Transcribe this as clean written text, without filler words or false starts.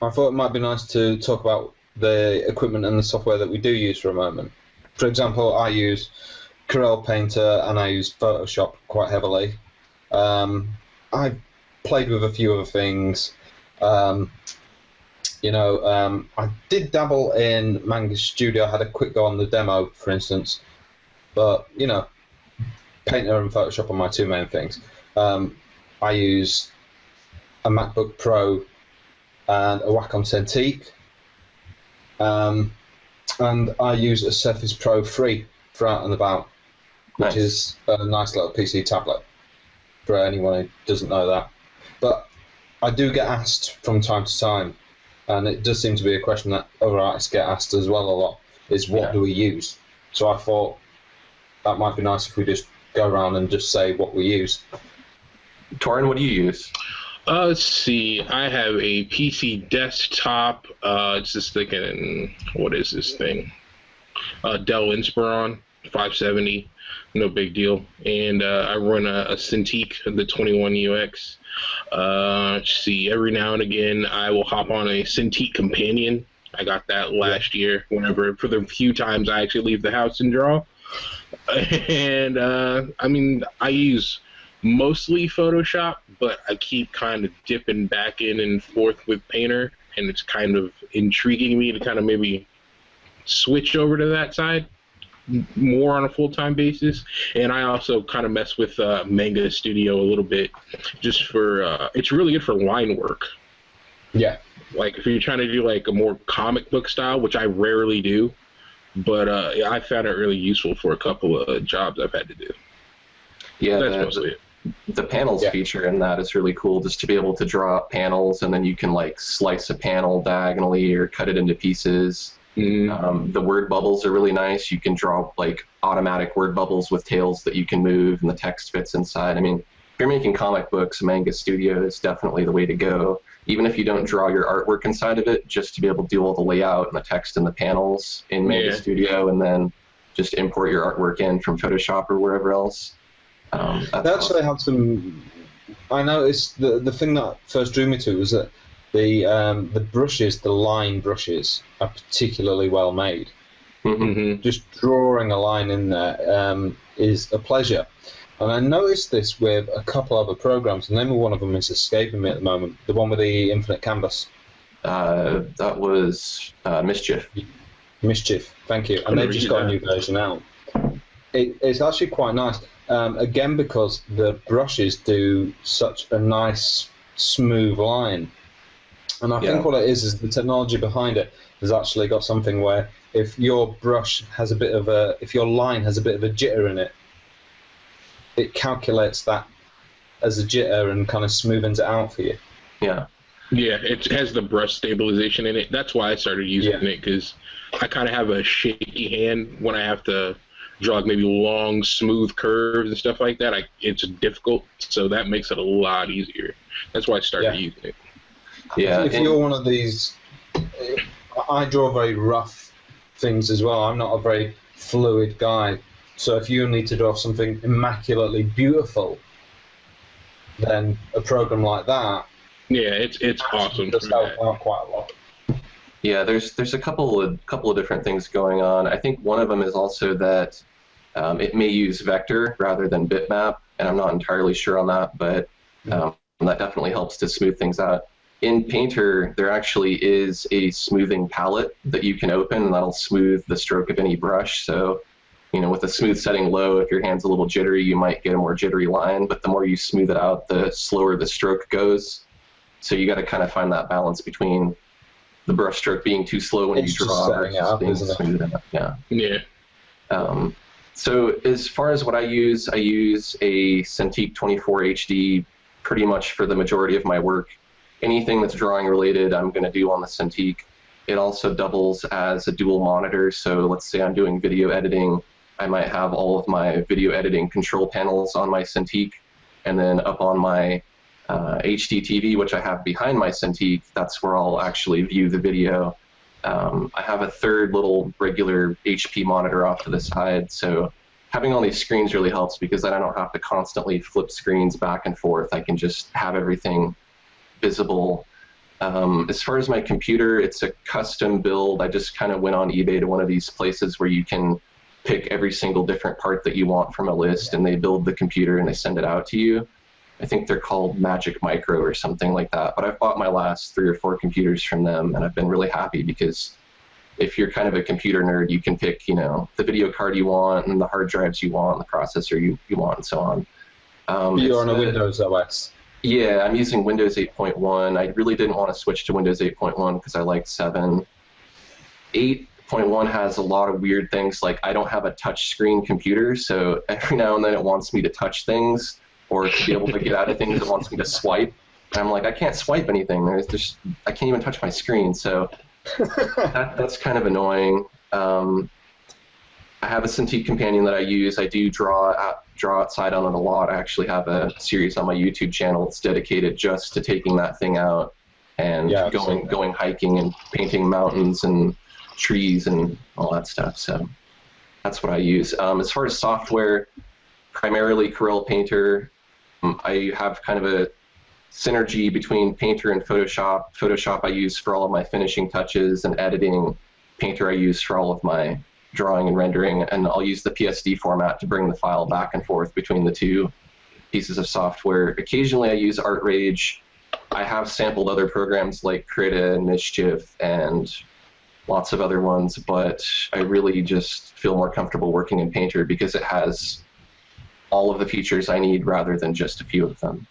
I thought it might be nice to talk about the equipment and the software that we do use for a moment. For example, I use Corel Painter and I use Photoshop quite heavily. I've played with a few other things. I did dabble in Mann Studio. I had a quick go on the demo, for instance. But, Painter and Photoshop are my two main things. I use a MacBook Pro and a Wacom Cintiq. And I use a Surface Pro 3 for out and about, which is a nice little PC tablet, for anyone who doesn't know that. But I do get asked from time to time, and it does seem to be a question that other artists get asked as well a lot, is what do we use? So I thought that might be nice if we just go around and just say what we use. Torren, what do you use? Let's see. I have a PC desktop. It's just thinking, what is this thing? Dell Inspiron 570. No big deal. And I run a Cintiq, the 21UX. Let's see. Every now and again, I will hop on a Cintiq Companion. I got that last year. For the few times I actually leave the house and draw. And I use mostly Photoshop, but I keep kind of dipping back in and forth with Painter, and it's kind of intriguing me to kind of maybe switch over to that side more on a full-time basis. And I also kind of mess with Manga Studio a little bit, just for it's really good for line work. Yeah. Like if you're trying to do like a more comic book style, which I rarely do, but I found it really useful for a couple of jobs I've had to do. Yeah, that's mostly it. The panels feature in that is really cool, just to be able to draw up panels, and then you can like slice a panel diagonally or cut it into pieces. The word bubbles are really nice. You can draw like automatic word bubbles with tails that you can move, and the text fits inside. I mean, if you're making comic books, Manga Studio is definitely the way to go. Even if you don't draw your artwork inside of it, just to be able to do all the layout and the text and the panels in Manga Studio, and then just import your artwork in from Photoshop or wherever else. They actually have some. I noticed the thing that first drew me to was that the brushes, the line brushes, are particularly well made. Mm-hmm. Just drawing a line in there is a pleasure. And I noticed this with a couple other programs. The name of one of them is escaping me at the moment. The one with the infinite canvas. That was Mischief. Mischief, thank you. And they've just got a new version out. It's actually quite nice. Again, because the brushes do such a nice, smooth line. And I think what it is the technology behind it has actually got something where if your brush has if your line has a bit of a jitter in it, it calculates that as a jitter and kind of smoothens it out for you. Yeah. Yeah, it has the brush stabilization in it. That's why I started using it, because I kind of have a shaky hand when I have to draw maybe long, smooth curves and stuff like that. It's difficult, so that makes it a lot easier. That's why I started using it. Yeah. If you're one of these, I draw very rough things as well. I'm not a very fluid guy. So if you need to draw something immaculately beautiful, then a program like that, it's awesome. Does help out quite a lot. Yeah, there's a couple of different things going on. I think one of them is also that it may use vector rather than bitmap, and I'm not entirely sure on that, but that definitely helps to smooth things out. In Painter, there actually is a smoothing palette that you can open, and that'll smooth the stroke of any brush. So, with a smooth setting low, if your hand's a little jittery, you might get a more jittery line, but the more you smooth it out, the slower the stroke goes. So you got to kind of find that balance between the brush stroke being too slow when you draw versus being smooth enough. Yeah. So as far as what I use a Cintiq 24 HD pretty much for the majority of my work. Anything that's drawing related, I'm going to do on the Cintiq. It also doubles as a dual monitor, so let's say I'm doing video editing, I might have all of my video editing control panels on my Cintiq, and then up on my HD TV, which I have behind my Cintiq, that's where I'll actually view the video. I have a third little regular HP monitor off to the side, so having all these screens really helps because then I don't have to constantly flip screens back and forth. I can just have everything visible As far as my computer, it's a custom build. I just kind of went on eBay to one of these places where you can pick every single different part that you want from a list, and they build the computer and they send it out to you. I think they're called Magic Micro or something like that. But I've bought my last 3 or 4 computers from them, and I've been really happy because if you're kind of a computer nerd, you can pick, the video card you want and the hard drives you want, and the processor you want, and so on. You're on a Windows OS. Yeah, I'm using Windows 8.1. I really didn't want to switch to Windows 8.1 because I liked 7. 8.1 has a lot of weird things, like I don't have a touch screen computer, so every now and then it wants me to touch things or to be able to get out of things. It wants me to swipe. And I'm like, I can't swipe anything. I can't even touch my screen, so that's kind of annoying. I have a Cintiq companion that I use. I do draw outside on it a lot. I actually have a series on my YouTube channel that's dedicated just to taking that thing out and going hiking and painting mountains and trees and all that stuff. So that's what I use. As far as software, primarily Corel Painter. I have kind of a synergy between Painter and Photoshop. Photoshop I use for all of my finishing touches and editing. Painter I use for all of my drawing and rendering, and I'll use the PSD format to bring the file back and forth between the 2 pieces of software. Occasionally I use ArtRage. I have sampled other programs like Krita and Mischief and lots of other ones, but I really just feel more comfortable working in Painter because it has all of the features I need rather than just a few of them.